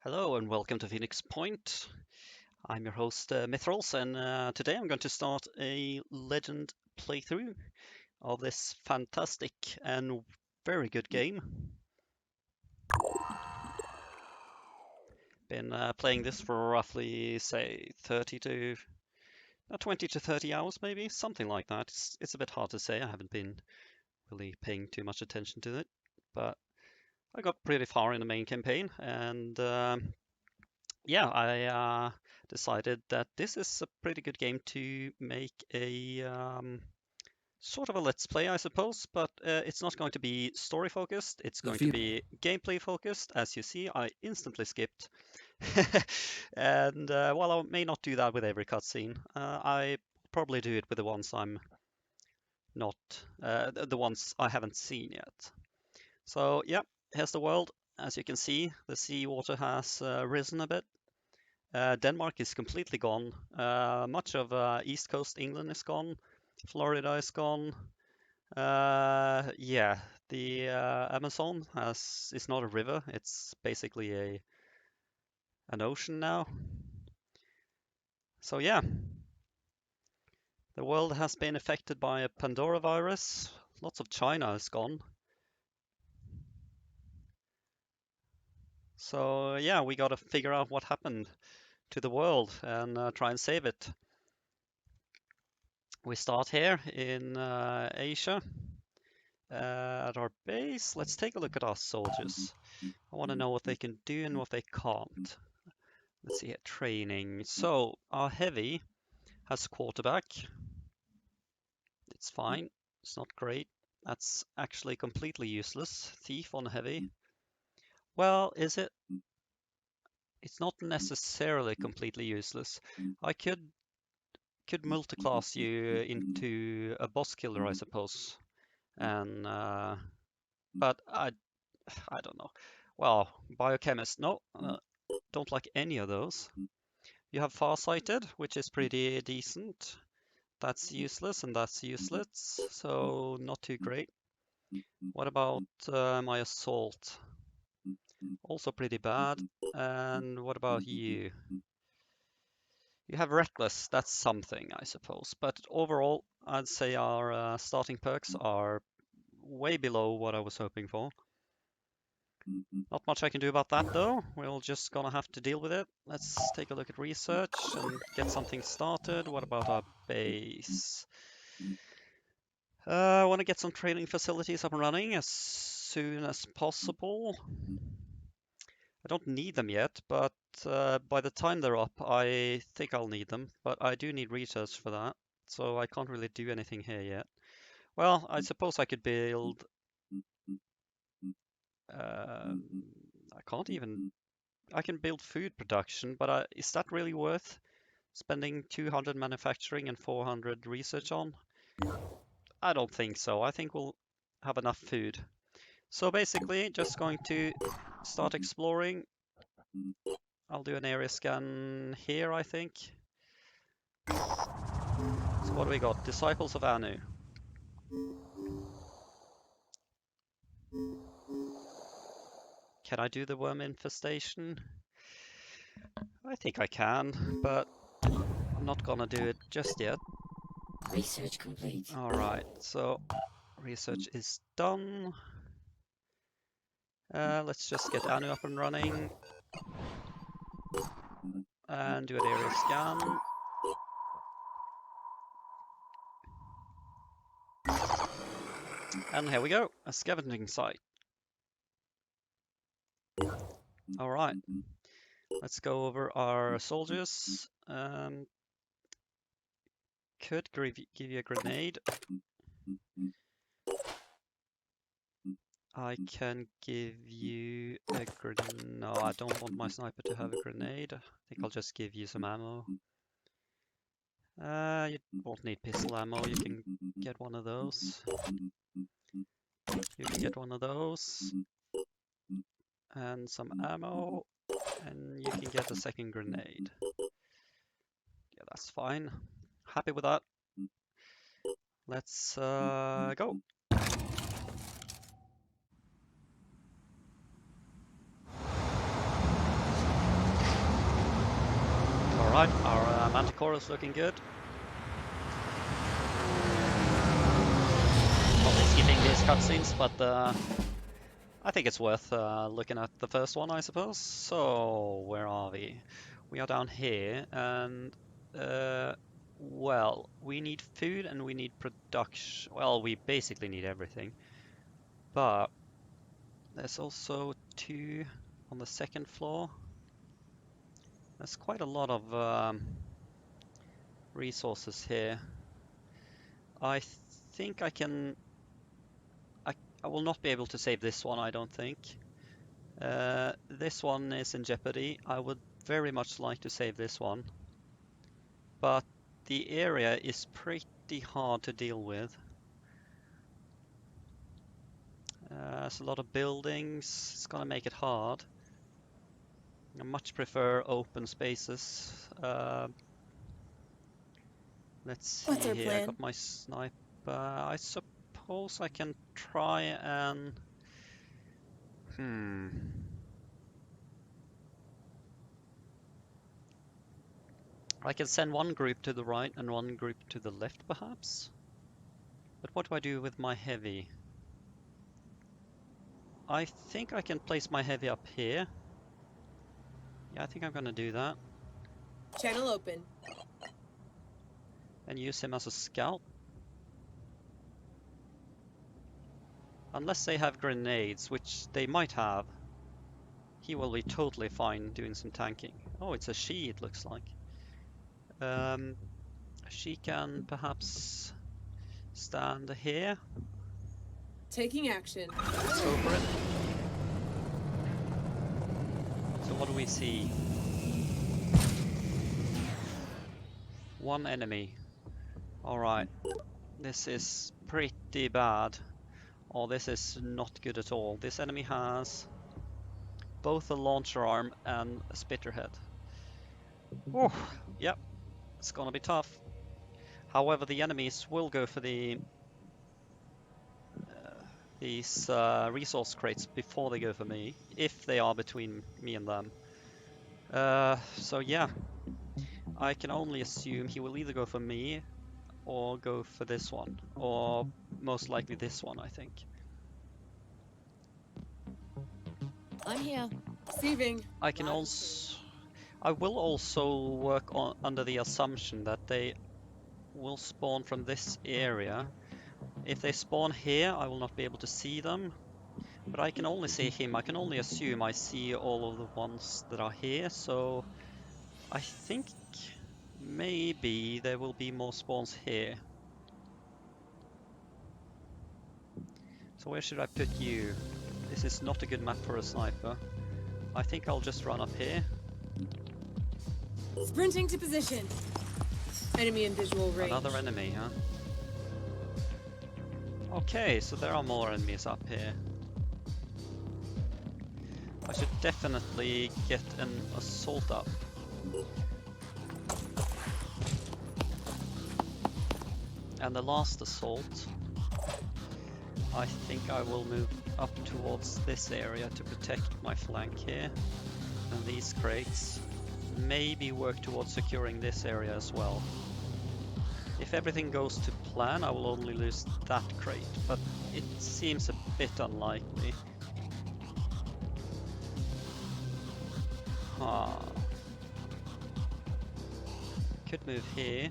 Hello and welcome to Phoenix Point. I'm your host Mithrils, and today I'm going to start a legend playthrough of this fantastic and very good game. Been playing this for roughly, say, 20 to 30 hours, maybe something like that. It's a bit hard to say. I haven't been really paying too much attention to it, but I got pretty far in the main campaign, and yeah, I decided that this is a pretty good game to make a sort of a let's play, I suppose, but it's not going to be story focused. It's The going to field. be gameplay focused. As you see, I instantly skipped. And while I may not do that with every cutscene, I probably do it with the ones I'm not, the ones I haven't seen yet. So yeah, here's the world. As you can see, the seawater has risen a bit. Denmark is completely gone. Much of East Coast England is gone. Florida is gone. Yeah, the Amazon is not a river. It's basically an ocean now. So yeah, the world has been affected by a Pandora virus. Lots of China is gone. So yeah, we got to figure out what happened to the world and try and save it. We start here in Asia. At our base, let's take a look at our soldiers. I want to know what they can do and what they can't. Let's see here, training. So our heavy has quarterback. It's fine. It's not great. That's actually completely useless. Thief on heavy. Well, is it? It's not necessarily completely useless. I could multiclass you into a boss killer, I suppose. And but I don't know. Well, biochemist, no, don't like any of those. You have farsighted, which is pretty decent. That's useless and that's useless, so not too great. What about my assault? Also pretty bad. And what about you? You have reckless, that's something, I suppose. But overall, I'd say our starting perks are way below what I was hoping for. Not much I can do about that though. We're just gonna have to deal with it. Let's take a look at research and get something started. What about our base? I want to get some training facilities up and running as soon as possible. I don't need them yet, but by the time they're up, I think I'll need them. But I do need research for that, so I can't really do anything here yet. Well, I suppose I could build. I can't even. I can build food production, but is that really worth spending 200 manufacturing and 400 research on? I don't think so. I think we'll have enough food. So basically, just going to start exploring. I'll do an area scan here, I think. So what do we got? Disciples of Anu. Can I do the worm infestation? I think I can, but I'm not gonna do it just yet. Research complete. Alright, so research is done. Let's just get Anu up and running. And do an area scan. And here we go, a scavenging site. Alright, let's go over our soldiers. Could give you a grenade. I can give you a grenade. No, I don't want my sniper to have a grenade. I think I'll just give you some ammo. You won't need pistol ammo. You can get one of those. You can get one of those. And some ammo. And you can get a second grenade. Yeah, that's fine. Happy with that. Let's go. chorus looking good. Probably skipping these cutscenes, but I think it's worth looking at the first one, I suppose. So, where are we? We are down here, and well, we need food and we need production. Well, we basically need everything, but there's also 2 on the 2nd floor. There's quite a lot of resources here. I think I can. I will not be able to save this one, I don't think. This one is in jeopardy. I would very much like to save this one, but the area is pretty hard to deal with. There's a lot of buildings. It's gonna make it hard. I much prefer open spaces. Let's see What's our here. I plan? got my sniper. I suppose I can try and... I can send one group to the right and one group to the left, perhaps? But what do I do with my heavy? I think I can place my heavy up here. Yeah, I think I'm gonna do that. Channel open. And use him as a scout. Unless they have grenades, which they might have. He will be totally fine doing some tanking. Oh, it's a she, it looks like. She can perhaps stand here. Taking action. Let's go for it. So what do we see? 1 enemy. Alright. This is pretty bad. Oh, this is not good at all. This enemy has both a launcher arm and a spitterhead. Oh, yep. It's gonna be tough. However, the enemies will go for these resource crates before they go for me, if they are between me and them. So yeah, I can only assume he will either go for me or go for this one, or most likely this one, I think. I'm here. Receiving. I will also work on under the assumption that they will spawn from this area. If they spawn here, I will not be able to see them, but I can only see him. I can only assume I see all of the ones that are here, so I think maybe there will be more spawns here. So where should I put you? This is not a good map for a sniper. I think I'll just run up here. Sprinting to position. Enemy in visual range. Another enemy, huh? Okay, so there are more enemies up here. I should definitely get an assault up. And the last assault, I think I will move up towards this area to protect my flank here. And these crates. Maybe work towards securing this area as well. If everything goes to plan, I will only lose that crate, but it seems a bit unlikely. Could move here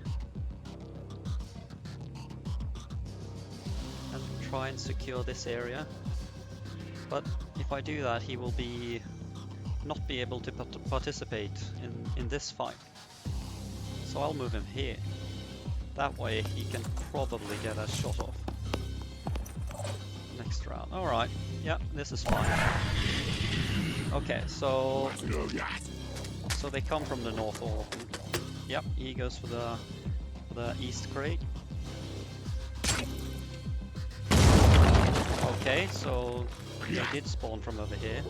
and try and secure this area, but if I do that, he will not be able to participate in this fight. So I'll move him here. That way he can probably get a shot off next round. Alright, yeah, this is fine. Okay, so they come from the north, all of them. Yep, he goes for the east crate. Okay, so they did spawn from over here.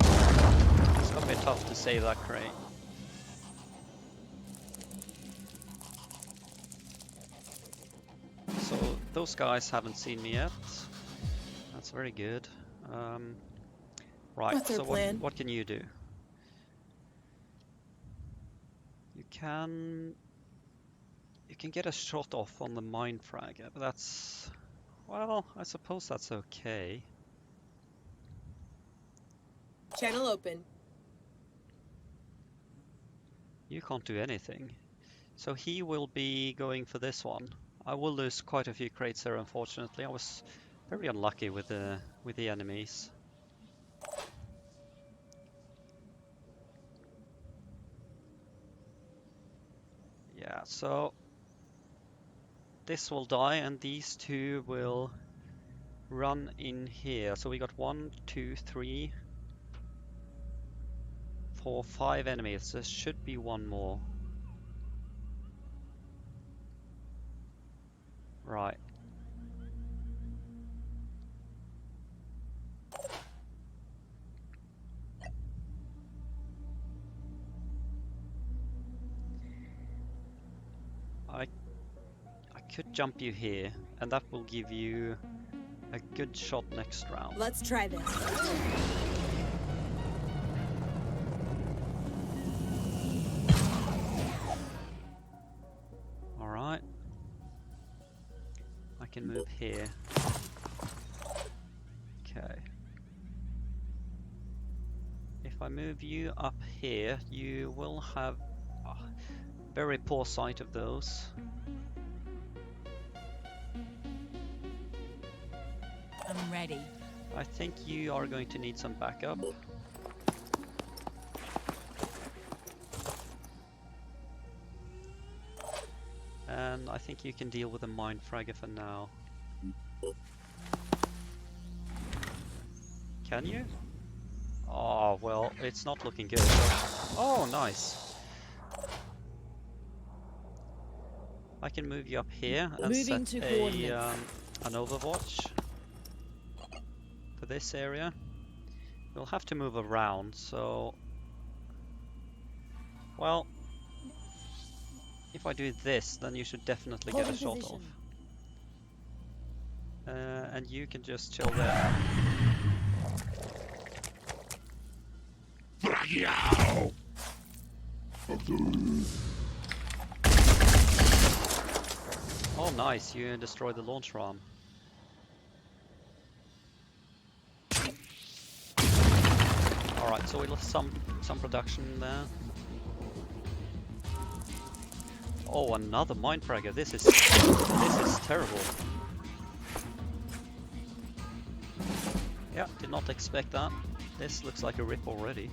It's gonna be tough to save that crate. So those guys haven't seen me yet. That's very good. Right, What's our so plan? what can you do? You can get a shot off on the Mindfragger, but that's, well, I suppose that's okay. Channel open. You can't do anything. So he will be going for this one. I will lose quite a few crates there, unfortunately. I was very unlucky with the enemies. Yeah, so this will die and these two will run in here. So we got 1, 2, 3, 4, 5 enemies. There should be one more. Right. I could jump you here, and that will give you a good shot next round. Let's try this. Alright. I can move here. Okay. If I move you up here, you will have very poor sight of those. I'm ready. I think you are going to need some backup. And I think you can deal with the Mindfragger for now. Can you? Oh, well, it's not looking good. Oh, nice. I can move you up here and Moving set to coordinates. an overwatch for this area. We'll have to move around, so... Well, if I do this, then you should definitely get a shot off. And you can just chill there. Oh, nice! You destroyed the launch RAM. All right, so we lost some production there. Oh, another Mindfragger. This is terrible. Yeah, did not expect that. This looks like a rip already.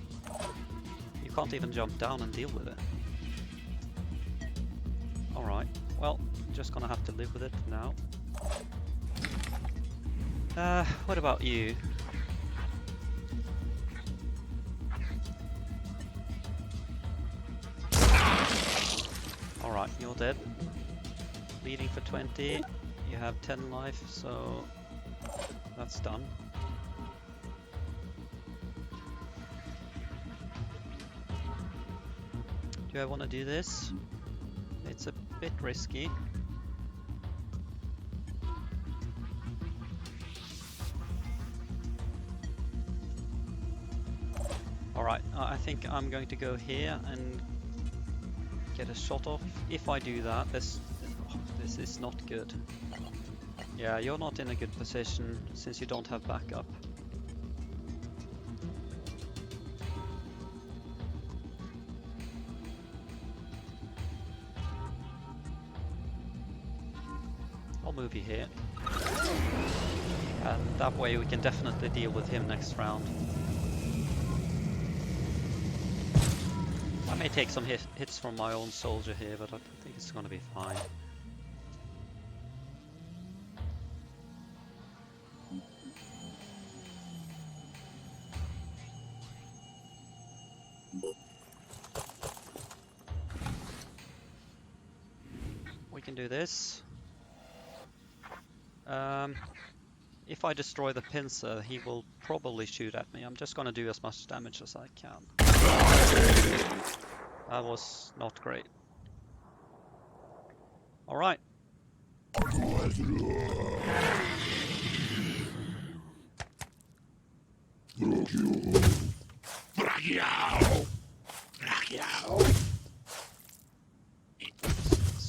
You can't even jump down and deal with it. Alright, well, just gonna have to live with it for now. What about you? Alright, you're dead. Bleeding for 20. You have 10 life, so that's done. Do I want to do this? It's a bit risky. Alright, I think I'm going to go here and get a shot off. If I do that, this is not good. Yeah, you're not in a good position since you don't have backup. I'll move you here. And that way we can definitely deal with him next round. I may take some hits from my own soldier here, but I think it's gonna be fine. We can do this. If I destroy the pincer, he will probably shoot at me. I'm just gonna do as much damage as I can. That was not great. Alright.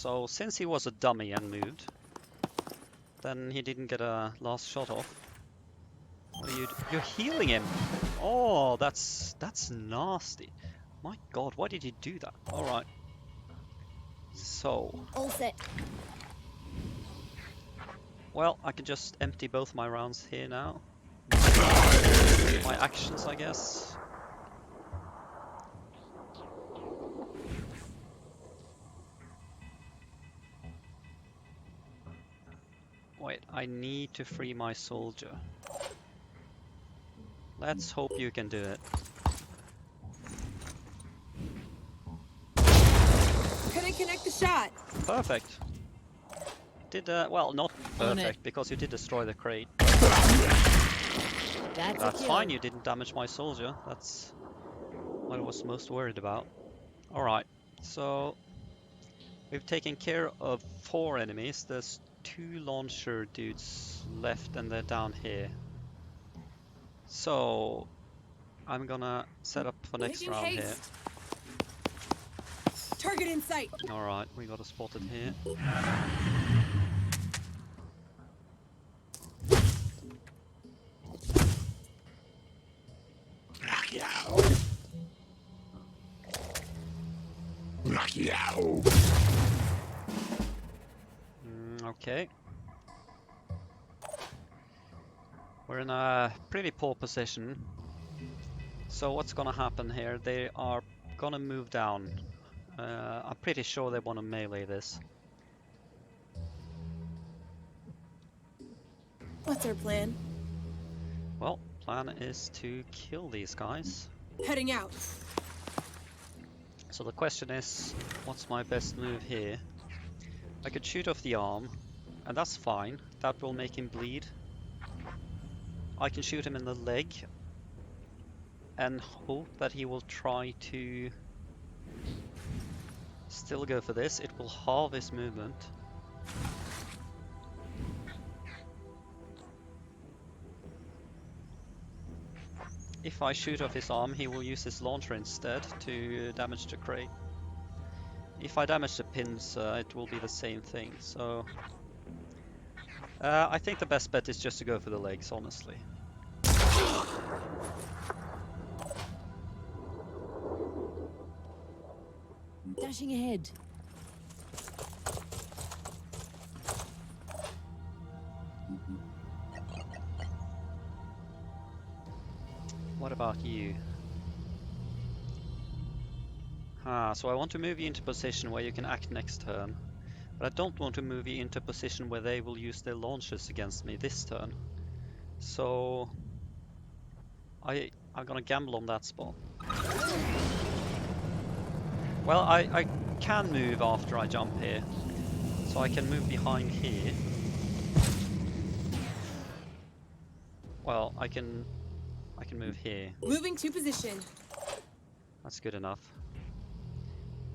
So since he was a dummy and moved, then he didn't get a last shot off. What are you? You're healing him. Oh, that's nasty. My God, why did you do that? All right. So, All set. well, I can just empty both my rounds here now. My actions, I guess. Wait, I need to free my soldier. Let's hope you can do it. Couldn't connect the shot. Perfect. Did well, not On it. perfect because you did destroy the crate. That's That's a kill. fine. You didn't damage my soldier. That's what I was most worried about. All right. So we've taken care of 4 enemies. There's 2 launcher dudes left, and they're down here. So I'm gonna set up for next Making round here. haste. Target in sight. All right, we got a spotted here. Okay. We're in a pretty poor position. So what's gonna happen here? They are gonna move down. I'm pretty sure they want to melee this. What's our plan? Well, plan is to kill these guys. Heading out. So the question is, what's my best move here? I could shoot off the arm, and that's fine. That will make him bleed. I can shoot him in the leg and hope that he will try to still go for this. It will halve his movement. If I shoot off his arm, he will use his launcher instead to damage the crate. If I damage the pins, it will be the same thing. So I think the best bet is just to go for the legs, honestly. Dashing ahead. What about you? So I want to move you into position where you can act next turn. But I don't want to move you into a position where they will use their launchers against me this turn. So I'm gonna gamble on that spot. Well, I can move after I jump here. So I can move behind here. Well, I can move here. Moving to position. That's good enough.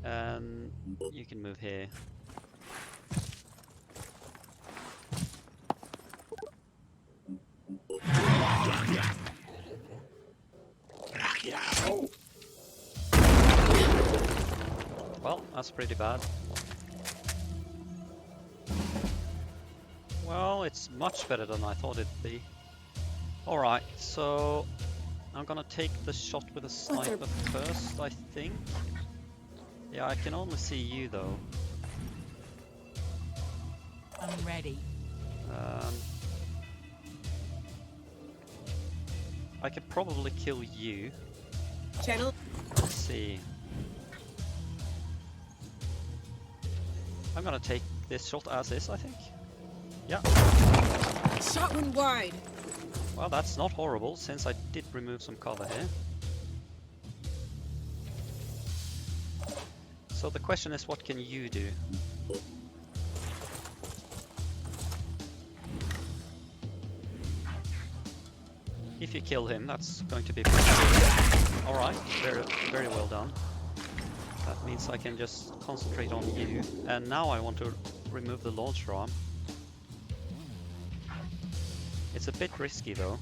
And you can move here. Well, that's pretty bad. Well, it's much better than I thought it'd be. Alright, so I'm gonna take the shot with a sniper first, I think. Yeah, I can only see you though. I'm ready. I could probably kill you. Channel. Let's see. I'm gonna take this shot as is, I think. Yeah. Shot went wide. Well, that's not horrible, since I did remove some cover here. So the question is, what can you do? If you kill him, that's going to be pretty good. Alright, very well done. That means I can just concentrate on you. And now I want to remove the launcher arm. It's a bit risky though.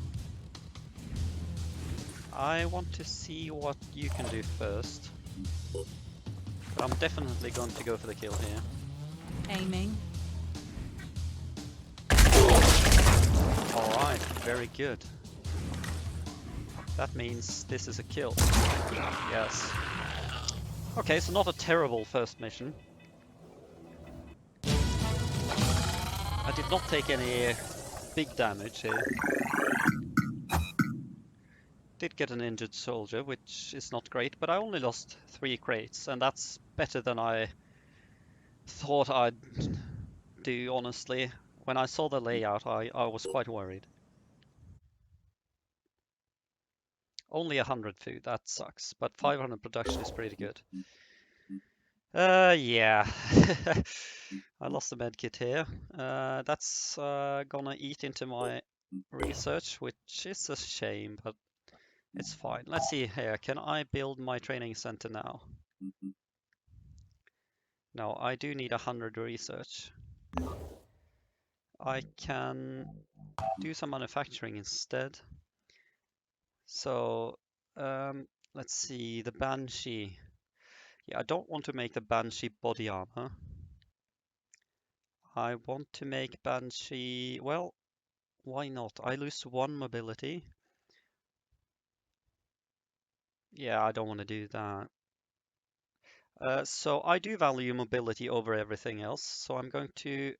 I want to see what you can do first. But I'm definitely going to go for the kill here. Aiming. All right, very good. That means this is a kill. Yes. Okay, so not a terrible first mission. I did not take any big damage here. Did get an injured soldier, which is not great, but I only lost 3 crates, and that's better than I thought I'd do, honestly. When I saw the layout, I was quite worried. Only 100 food, that sucks, but 500 production is pretty good. Yeah. I lost the medkit here. That's gonna eat into my research, which is a shame, but it's fine. Let's see here. Can I build my training center now? No, I do need 100 research. I can do some manufacturing instead. So, let's see, the Banshee. Yeah, I don't want to make the Banshee body armor. I want to make Banshee, well, why not? I lose 1 mobility. Yeah, I don't want to do that. So I do value mobility over everything else, so I'm going to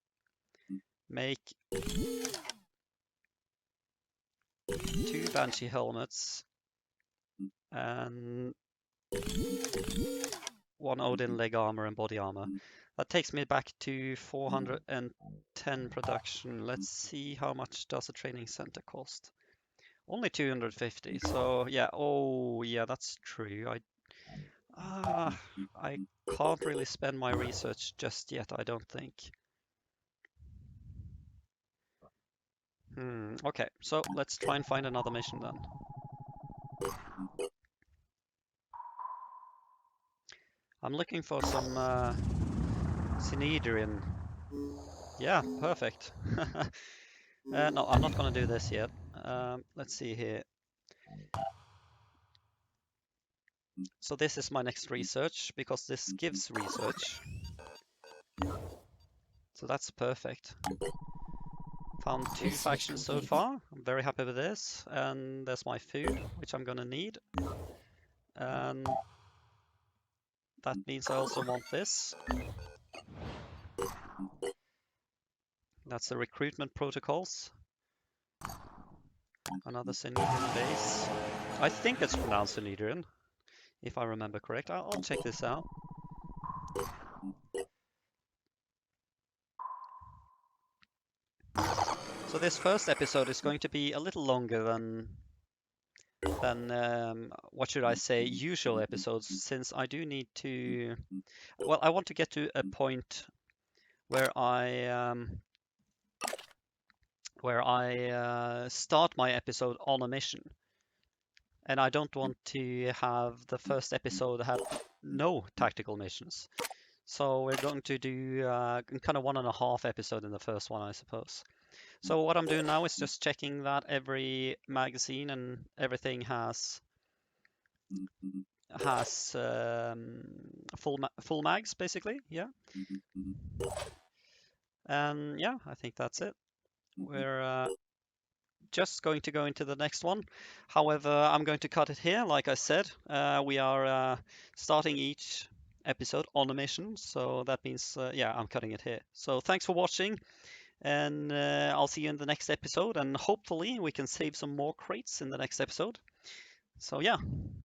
make 2 Banshee helmets and 1 Odin leg armor and body armor. That takes me back to 410 production. Let's see how much does a training center cost. Only 250, so yeah, oh yeah, that's true. I can't really spend my research just yet, I don't think. Okay, so let's try and find another mission then. I'm looking for some Synedrian. Yeah, perfect. No, I'm not gonna do this yet. Let's see here. So this is my next research because this gives research. So that's perfect. Found 2 Research factions so complete. far. I'm very happy with this. And there's my food, which I'm gonna need. And that means I also want this. That's the recruitment protocols. Another Synedrian base. I think it's pronounced Synedrian, if I remember correct. I'll check this out. So this first episode is going to be a little longer than what should I say, usual episodes, since I do need to, well, I want to get to a point where I start my episode on a mission, and I don't want to have the first episode have no tactical missions. So we're going to do kind of 1.5 episode in the first one, I suppose. So what I'm doing now is just checking that every magazine and everything has full mags, basically. Yeah. And yeah, I think that's it. We're just going to go into the next one. However, I'm going to cut it here. Like I said, we are starting each episode on a mission, so that means yeah, I'm cutting it here. So thanks for watching, and I'll see you in the next episode, and hopefully we can save some more crates in the next episode. So yeah,